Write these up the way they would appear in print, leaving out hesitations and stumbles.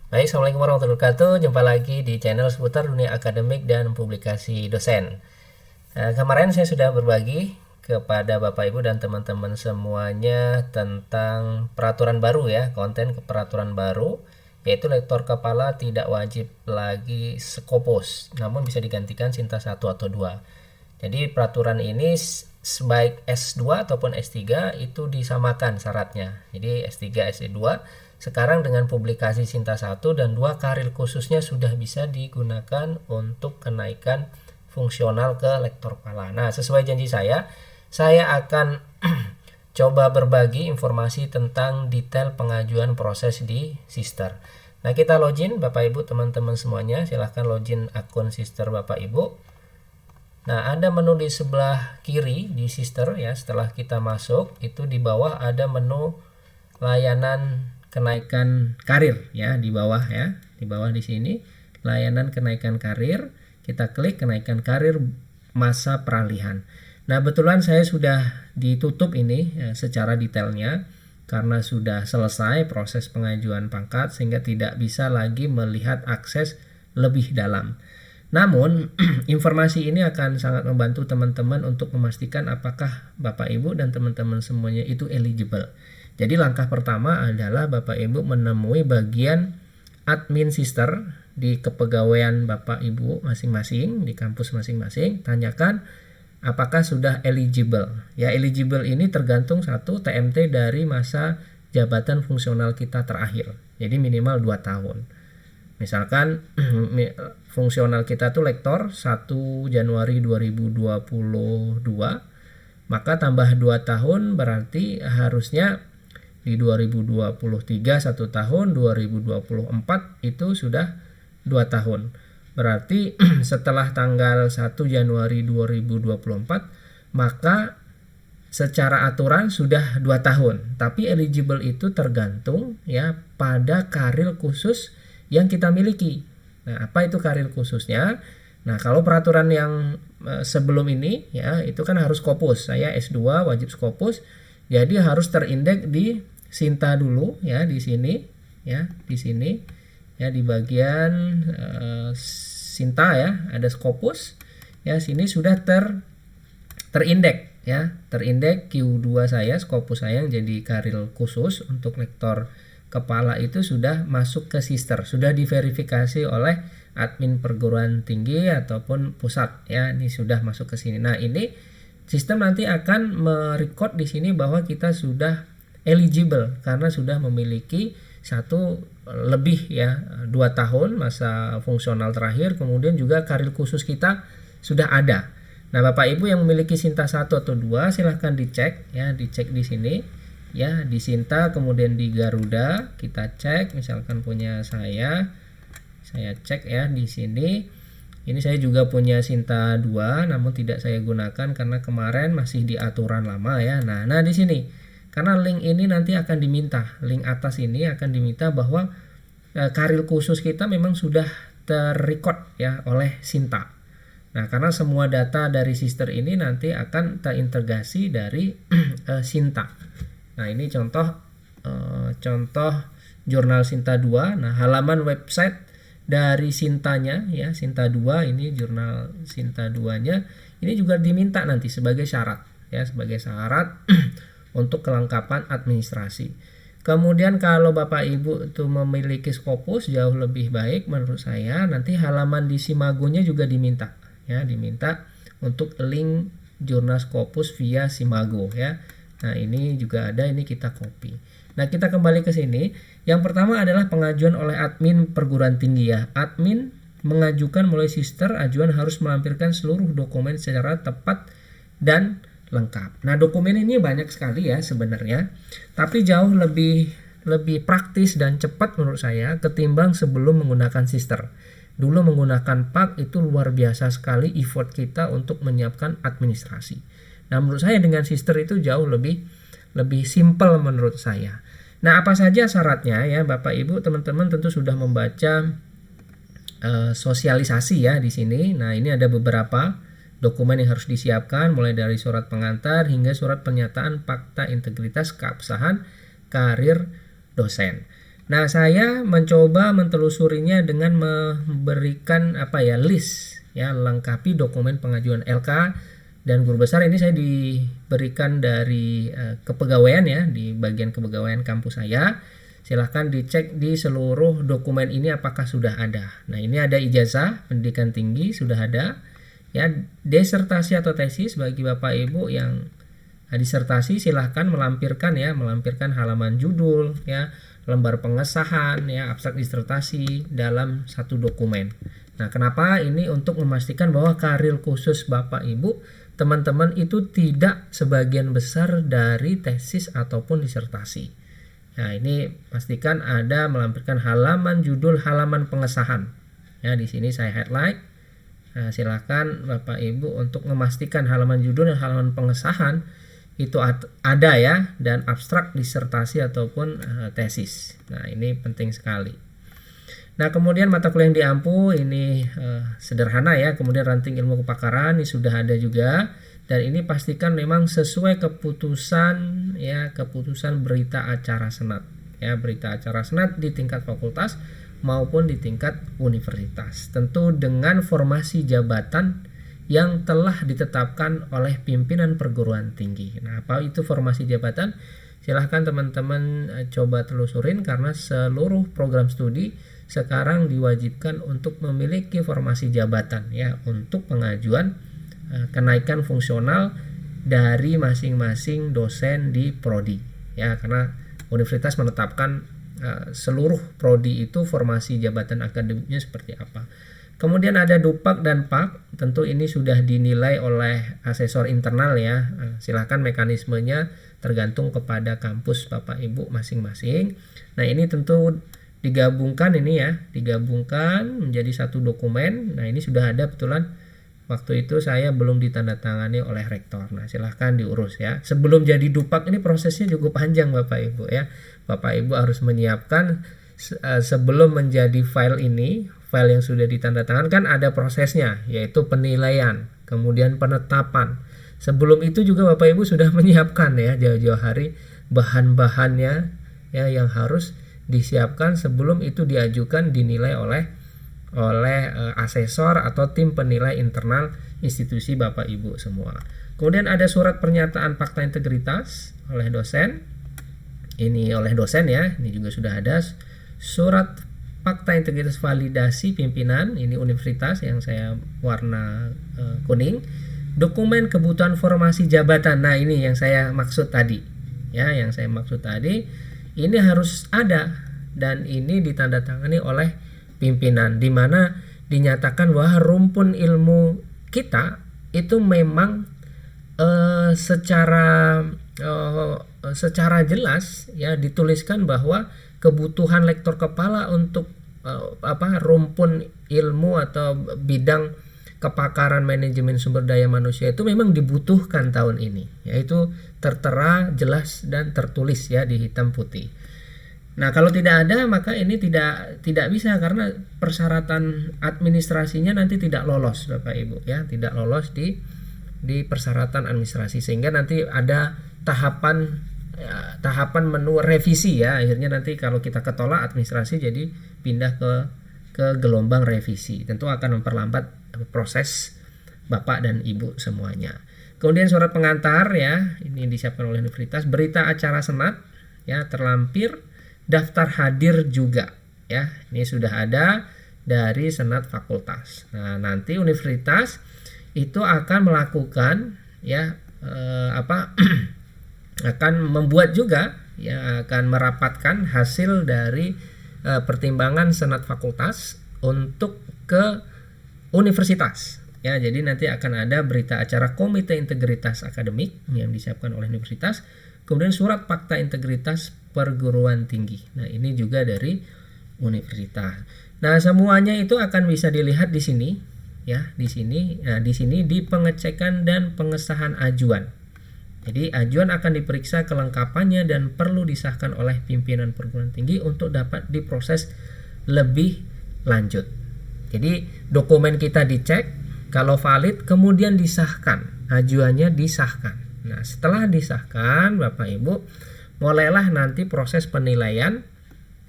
Baik, Assalamualaikum warahmatullahi wabarakatuh. Jumpa lagi di channel seputar dunia akademik dan publikasi dosen. Kemarin saya sudah berbagi kepada Bapak Ibu dan teman-teman semuanya tentang peraturan baru ya, konten ke peraturan baru, yaitu lektor kepala tidak wajib lagi Scopus, namun bisa digantikan Sinta 1 atau 2. Jadi peraturan ini sebaik S2 ataupun S3 itu disamakan syaratnya. Jadi S3, S2 sekarang dengan publikasi Sinta 1 dan 2 karir khususnya sudah bisa digunakan untuk kenaikan fungsional ke lektor kepala. Nah, sesuai janji saya akan coba berbagi informasi tentang detail pengajuan proses di Sister. Nah, kita login Bapak Ibu teman-teman semuanya, silahkan login akun Sister Bapak Ibu. Nah, ada menu di sebelah kiri di Sister ya. Setelah kita masuk, itu di bawah ada menu layanan kenaikan karir ya, di bawah ya. Di bawah di sini layanan kenaikan karir. Kita klik kenaikan karir masa peralihan. Nah, kebetulan saya sudah ditutup ini ya, secara detailnya karena sudah selesai proses pengajuan pangkat sehingga tidak bisa lagi melihat akses lebih dalam. Namun, informasi ini akan sangat membantu teman-teman untuk memastikan apakah Bapak Ibu dan teman-teman semuanya itu eligible. Jadi langkah pertama adalah Bapak Ibu menemui bagian admin sister di kepegawaian Bapak Ibu masing-masing, di kampus masing-masing, tanyakan apakah sudah eligible. Ya, eligible ini tergantung satu TMT dari masa jabatan fungsional kita terakhir. Jadi minimal 2 tahun. Misalkan fungsional kita tuh lektor 1 Januari 2022, maka tambah 2 tahun berarti harusnya di 2023 1 tahun, 2024 itu sudah 2 tahun. Berarti setelah tanggal 1 Januari 2024 maka secara aturan sudah 2 tahun. Tapi eligible itu tergantung ya pada karir khusus yang kita miliki. Nah, apa itu karir khususnya? Nah, kalau peraturan yang sebelum ini ya, itu kan harus Scopus. Saya S2 wajib Scopus. Jadi harus terindeks di Sinta dulu ya, di sini ya, di sini ya, di bagian Sinta ya, ada Scopus. Ya, sini sudah terindeks ya, terindeks Q2 saya, Scopus saya yang jadi karir khusus untuk lektor kepala itu sudah masuk ke Sister, sudah diverifikasi oleh admin perguruan tinggi ataupun pusat ya, ini sudah masuk ke sini. Nah, ini sistem nanti akan merecord di sini bahwa kita sudah eligible karena sudah memiliki satu lebih ya 2 tahun masa fungsional terakhir, kemudian juga karir khusus kita sudah ada. Nah, Bapak Ibu yang memiliki Sinta 1 atau 2 silahkan dicek ya, dicek di sini ya, di Sinta kemudian di Garuda kita cek, misalkan punya saya cek ya di sini. Ini saya juga punya Sinta 2 namun tidak saya gunakan karena kemarin masih di aturan lama ya. Nah, di sini karena link ini nanti akan diminta, link atas ini akan diminta bahwa karir khusus kita memang sudah terrecord ya oleh Sinta. Nah, karena semua data dari Sister ini nanti akan terintegrasi dari Sinta. Nah, ini contoh jurnal Sinta 2. Nah, halaman website dari Sintanya ya, Sinta 2 ini jurnal Sinta 2-nya ini juga diminta nanti sebagai syarat ya, sebagai syarat untuk kelengkapan administrasi. Kemudian kalau Bapak Ibu itu memiliki Scopus jauh lebih baik menurut saya, nanti halaman di Simago-nya juga diminta ya, diminta untuk link jurnal Scopus via Simago ya. Nah, ini juga ada, ini kita copy. Nah, kita kembali ke sini. Yang pertama adalah pengajuan oleh admin perguruan tinggi ya. Admin mengajukan melalui Sister, ajuan harus melampirkan seluruh dokumen secara tepat dan lengkap. Nah, dokumen ini banyak sekali ya sebenarnya, tapi jauh lebih praktis dan cepat menurut saya ketimbang sebelum menggunakan Sister. Dulu menggunakan PAK itu luar biasa sekali effort kita untuk menyiapkan administrasi. Nah, menurut saya dengan Sister itu jauh lebih simpel menurut saya. Nah, apa saja syaratnya ya Bapak Ibu teman-teman tentu sudah membaca sosialisasi ya di sini. Nah, ini ada beberapa dokumen yang harus disiapkan mulai dari surat pengantar hingga surat pernyataan fakta integritas keabsahan karir dosen. Nah, saya mencoba mentelusurinya dengan memberikan list ya, lengkapi dokumen pengajuan LK dan guru besar. Ini saya diberikan dari kepegawaian ya, di bagian kepegawaian kampus saya. Silahkan dicek di seluruh dokumen ini apakah sudah ada. Nah, ini ada ijazah pendidikan tinggi sudah ada ya, disertasi atau tesis bagi Bapak Ibu yang disertasi silahkan melampirkan halaman judul ya, lembar pengesahan ya, abstrak disertasi dalam satu dokumen. Nah, kenapa ini? Untuk memastikan bahwa karir khusus Bapak Ibu teman-teman itu tidak sebagian besar dari tesis ataupun disertasi. Nah, ini pastikan ada melampirkan halaman judul, halaman pengesahan. Ya, di sini saya highlight. Nah, silakan Bapak Ibu untuk memastikan halaman judul dan halaman pengesahan itu ada ya, dan abstrak disertasi ataupun tesis. Nah, ini penting sekali. Nah, kemudian mata kuliah yang diampu ini sederhana ya. Kemudian ranting ilmu kepakaran ini sudah ada juga. Dan ini pastikan memang sesuai keputusan ya, keputusan berita acara senat ya, berita acara senat di tingkat fakultas maupun di tingkat universitas. Tentu dengan formasi jabatan yang telah ditetapkan oleh pimpinan perguruan tinggi. Nah, apa itu formasi jabatan? Silahkan teman-teman coba telusurin, karena seluruh program studi sekarang diwajibkan untuk memiliki formasi jabatan ya, untuk pengajuan kenaikan fungsional dari masing-masing dosen di prodi ya, karena universitas menetapkan seluruh prodi itu formasi jabatan akademiknya seperti apa. Kemudian ada Dupak dan Pak, tentu ini sudah dinilai oleh asesor internal ya. Silahkan mekanismenya tergantung kepada kampus Bapak Ibu masing-masing. Nah, ini tentu digabungkan menjadi satu dokumen. Nah, ini sudah ada, kebetulan waktu itu saya belum ditandatangani oleh rektor. Nah, silahkan diurus ya. Sebelum jadi Dupak ini prosesnya cukup panjang Bapak Ibu ya. Bapak Ibu harus menyiapkan sebelum menjadi file ini, file yang sudah ditandatangan kan ada prosesnya, yaitu penilaian, kemudian penetapan. Sebelum itu juga Bapak Ibu sudah menyiapkan ya, jauh-jauh hari bahan-bahannya ya, yang harus disiapkan sebelum itu diajukan, dinilai oleh asesor atau tim penilai internal institusi Bapak Ibu semua. Kemudian ada surat pernyataan fakta integritas oleh dosen. Ini oleh dosen ya, ini juga sudah ada surat fakta integritas validasi pimpinan, ini universitas yang saya warna kuning. Dokumen kebutuhan formasi jabatan. Nah, ini yang saya maksud tadi. Ya, yang saya maksud tadi ini harus ada, dan ini ditandatangani oleh pimpinan, di mana dinyatakan bahwa rumpun ilmu kita itu memang secara jelas ya dituliskan bahwa kebutuhan lektor kepala untuk rumpun ilmu atau bidang kepakaran manajemen sumber daya manusia itu memang dibutuhkan tahun ini, yaitu tertera jelas dan tertulis ya di hitam putih. Nah, kalau tidak ada maka ini tidak bisa, karena persyaratan administrasinya nanti tidak lolos Bapak Ibu ya, tidak lolos di persyaratan administrasi, sehingga nanti ada tahapan menu revisi ya. Akhirnya nanti kalau kita ketolak administrasi jadi pindah ke gelombang revisi. Tentu akan memperlambat proses Bapak dan Ibu semuanya. Kemudian surat pengantar ya, ini disiapkan oleh universitas, berita acara senat ya terlampir, daftar hadir juga ya. Ini sudah ada dari senat fakultas. Nah, nanti universitas itu akan melakukan ya akan membuat juga ya, akan merapatkan hasil dari pertimbangan senat fakultas untuk ke universitas ya. Jadi nanti akan ada berita acara komite integritas akademik yang disiapkan oleh universitas, kemudian surat fakta integritas perguruan tinggi. Nah, ini juga dari universitas. Nah, semuanya itu akan bisa dilihat di sini ya, di sini. Nah, di sini di pengecekan dan pengesahan ajuan. Jadi ajuan akan diperiksa kelengkapannya dan perlu disahkan oleh pimpinan perguruan tinggi untuk dapat diproses lebih lanjut. Jadi dokumen kita dicek, kalau valid kemudian disahkan, ajuannya disahkan. Nah, setelah disahkan Bapak Ibu, mulailah nanti proses penilaian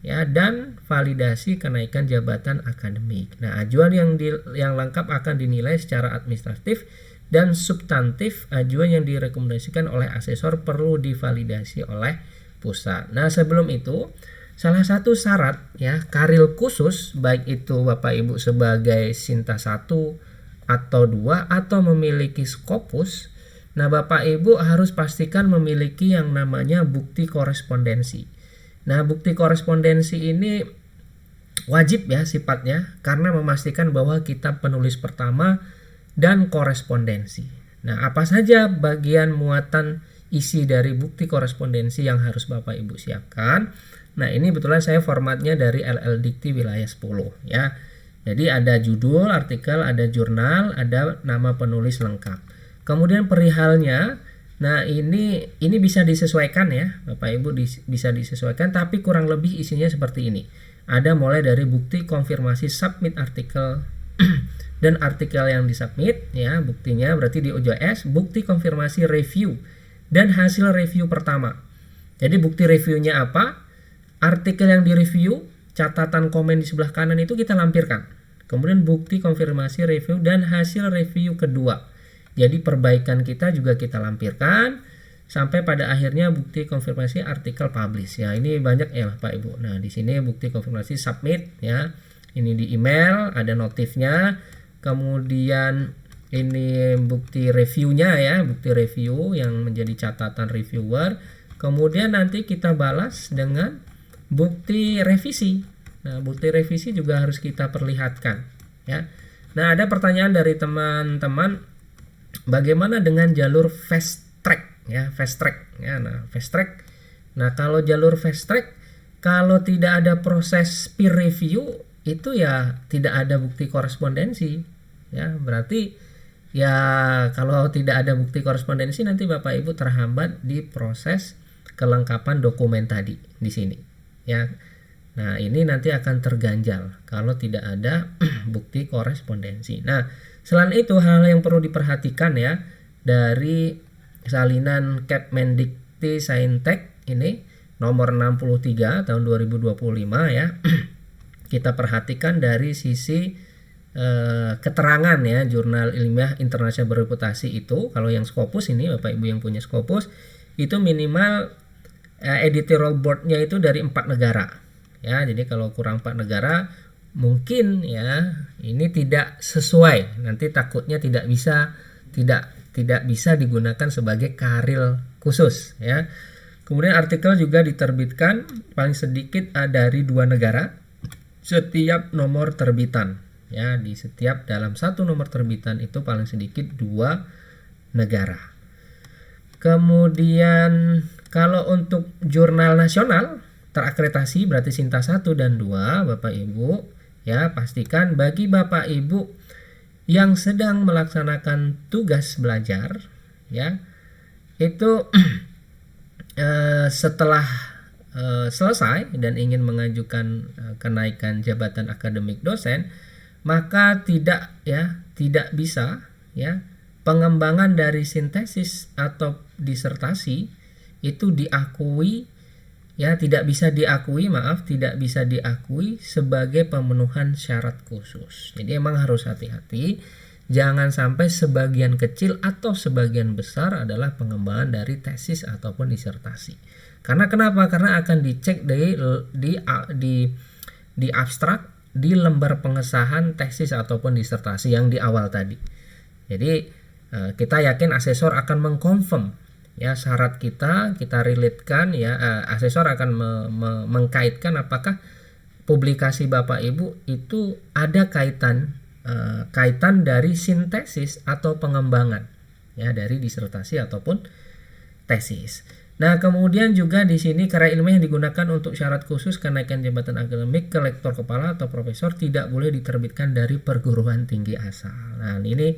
ya, dan validasi kenaikan jabatan akademik. Nah, ajuan yang lengkap akan dinilai secara administratif dan substantif. Ajuan yang direkomendasikan oleh asesor perlu divalidasi oleh pusat. Nah, sebelum itu salah satu syarat ya karil khusus, baik itu Bapak Ibu sebagai Sinta 1 atau 2 atau memiliki Scopus. Nah, Bapak Ibu harus pastikan memiliki yang namanya bukti korespondensi. Nah, bukti korespondensi ini wajib ya sifatnya karena memastikan bahwa kita penulis pertama dan korespondensi. Nah, apa saja bagian muatan isi dari bukti korespondensi yang harus Bapak Ibu siapkan? Nah, ini betulan saya formatnya dari LL Dikti Wilayah 10 ya. Jadi ada judul artikel, ada jurnal, ada nama penulis lengkap. Kemudian perihalnya, nah ini bisa disesuaikan ya Bapak Ibu, bisa disesuaikan, tapi kurang lebih isinya seperti ini. Ada mulai dari bukti konfirmasi submit artikel dan artikel yang disubmit ya, buktinya berarti di OJS, bukti konfirmasi review dan hasil review pertama. Jadi bukti reviewnya apa? Artikel yang direview, catatan komen di sebelah kanan itu kita lampirkan. Kemudian bukti konfirmasi review dan hasil review kedua. Jadi perbaikan kita juga kita lampirkan sampai pada akhirnya bukti konfirmasi artikel publish. Ya, ini banyak ya Pak Ibu. Nah, di sini bukti konfirmasi submit ya. Ini di email, ada notifnya. Kemudian ini bukti reviewnya ya, bukti review yang menjadi catatan reviewer. Kemudian nanti kita balas dengan bukti revisi. Nah, bukti revisi juga harus kita perlihatkan ya. Nah, ada pertanyaan dari teman-teman, bagaimana dengan jalur fast track ya, fast track ya. Nah, fast track. Nah, kalau jalur fast track, kalau tidak ada proses peer review itu ya tidak ada bukti korespondensi ya. Berarti ya kalau tidak ada bukti korespondensi nanti Bapak Ibu terhambat di proses kelengkapan dokumen tadi di sini ya. Nah, ini nanti akan terganjal kalau tidak ada bukti korespondensi. Nah, selain itu hal yang perlu diperhatikan ya dari salinan Kepmendikti Saintek ini nomor 63 tahun 2025 ya. Kita perhatikan dari sisi keterangan ya, jurnal ilmiah internasional bereputasi itu. Kalau yang Scopus ini Bapak Ibu yang punya Scopus itu minimal editorial boardnya itu dari 4 negara ya. Jadi kalau kurang 4 negara mungkin ya ini tidak sesuai, nanti takutnya tidak bisa digunakan sebagai karil khusus ya. Kemudian artikel juga diterbitkan paling sedikit dari 2 negara setiap nomor terbitan ya. Di setiap dalam satu nomor terbitan itu paling sedikit 2 negara. Kemudian kalau untuk jurnal nasional terakreditasi berarti Sinta 1 dan 2 Bapak Ibu ya, pastikan bagi Bapak Ibu yang sedang melaksanakan tugas belajar ya, itu setelah selesai dan ingin mengajukan kenaikan jabatan akademik dosen, maka tidak bisa ya pengembangan dari sintesis atau disertasi itu diakui ya, tidak bisa diakui sebagai pemenuhan syarat khusus. Jadi emang harus hati-hati, jangan sampai sebagian kecil atau sebagian besar adalah pengembangan dari tesis ataupun disertasi. Karena kenapa? Karena akan dicek di abstrak di lembar pengesahan tesis ataupun disertasi yang di awal tadi. Jadi kita yakin asesor akan mengkonfirm ya syarat kita relatekan ya, asesor akan mengkaitkan apakah publikasi Bapak Ibu itu ada kaitan dari sintesis atau pengembangan ya dari disertasi ataupun tesis. Nah, kemudian juga di sini karya ilmiah yang digunakan untuk syarat khusus kenaikan jabatan akademik ke lektor kepala atau profesor tidak boleh diterbitkan dari perguruan tinggi asal. Nah, ini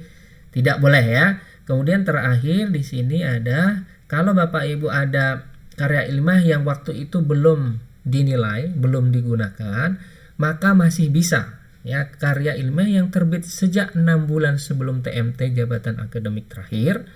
tidak boleh ya. Kemudian terakhir di sini ada kalau Bapak Ibu ada karya ilmiah yang waktu itu belum dinilai, belum digunakan, maka masih bisa ya karya ilmiah yang terbit sejak 6 bulan sebelum TMT jabatan akademik terakhir.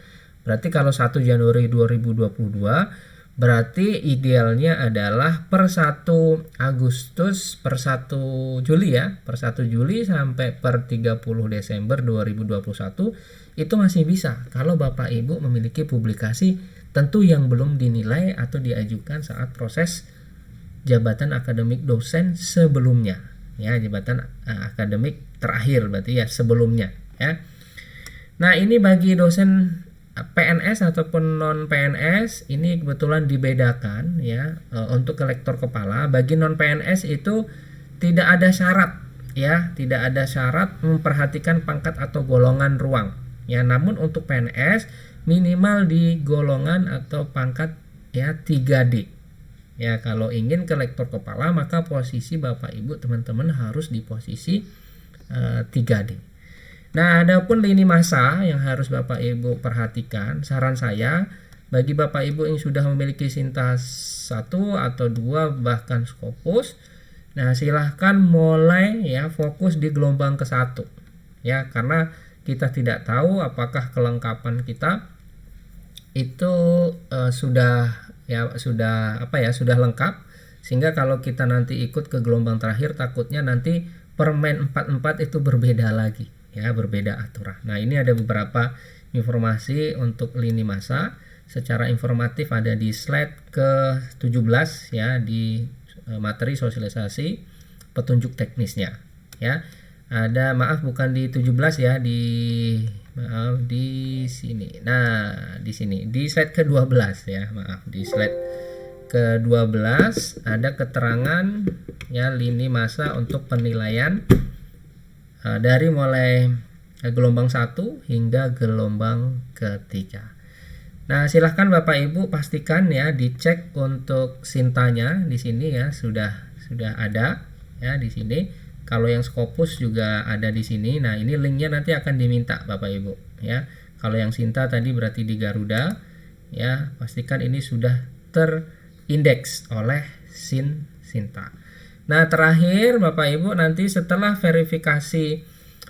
Berarti kalau 1 Januari 2022 Berarti idealnya adalah per 1 Agustus, per 1 Juli ya, per 1 Juli sampai per 30 Desember 2021 itu masih bisa kalau Bapak Ibu memiliki publikasi tentu yang belum dinilai atau diajukan saat proses jabatan akademik dosen sebelumnya. Ya, jabatan akademik terakhir berarti ya sebelumnya ya. Nah, ini bagi dosen PNS ataupun non PNS ini kebetulan dibedakan ya. Untuk ke lektor kepala bagi non PNS itu tidak ada syarat ya, tidak ada syarat memperhatikan pangkat atau golongan ruang ya. Namun untuk PNS minimal di golongan atau pangkat ya 3D ya. Kalau ingin ke lektor kepala maka posisi Bapak Ibu teman-teman harus di posisi 3D. Nah, adapun lini masa yang harus Bapak Ibu perhatikan, saran saya bagi Bapak Ibu yang sudah memiliki Sinta 1 atau 2 bahkan Scopus, nah silahkan mulai ya fokus di gelombang ke-1 ya, karena kita tidak tahu apakah kelengkapan kita itu sudah sudah lengkap, sehingga kalau kita nanti ikut ke gelombang terakhir takutnya nanti Permen 44 itu berbeda lagi ya, berbeda aturan. Nah, ini ada beberapa informasi untuk lini masa secara informatif ada di slide ke-17 ya, di materi sosialisasi petunjuk teknisnya ya. Ada, maaf bukan di 17 ya, di sini. Nah, di sini di slide ke-12 ya, maaf, di slide ke-12 ada keterangan ya lini masa untuk penilaian dari mulai gelombang 1 hingga gelombang ketiga. Nah, silahkan Bapak Ibu pastikan ya dicek untuk Sintanya di sini ya, sudah ada ya di sini. Kalau yang Scopus juga ada di sini. Nah, ini linknya nanti akan diminta Bapak Ibu ya. Kalau yang Sinta tadi berarti di Garuda ya, pastikan ini sudah terindeks oleh Sinta. Nah, terakhir Bapak Ibu nanti setelah verifikasi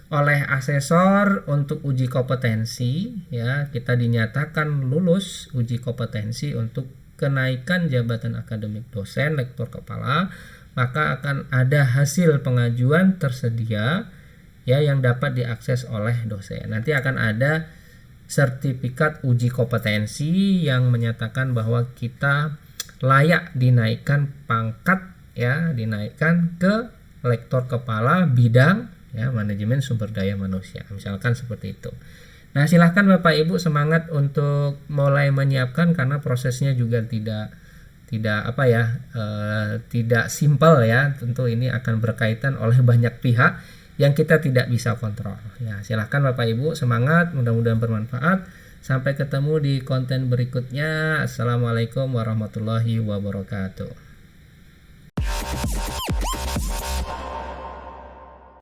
oleh asesor untuk uji kompetensi ya, kita dinyatakan lulus uji kompetensi untuk kenaikan jabatan akademik dosen lektor kepala, maka akan ada hasil pengajuan tersedia ya yang dapat diakses oleh dosen. Nanti akan ada sertifikat uji kompetensi yang menyatakan bahwa kita layak dinaikkan pangkat ya, dinaikkan ke lektor kepala bidang ya manajemen sumber daya manusia, misalkan seperti itu. Nah, silahkan Bapak Ibu semangat untuk mulai menyiapkan karena prosesnya juga tidak simpel ya. Tentu ini akan berkaitan oleh banyak pihak yang kita tidak bisa kontrol ya. Silahkan Bapak Ibu semangat, mudah-mudahan bermanfaat. Sampai ketemu di konten berikutnya. Assalamualaikum warahmatullahi wabarakatuh.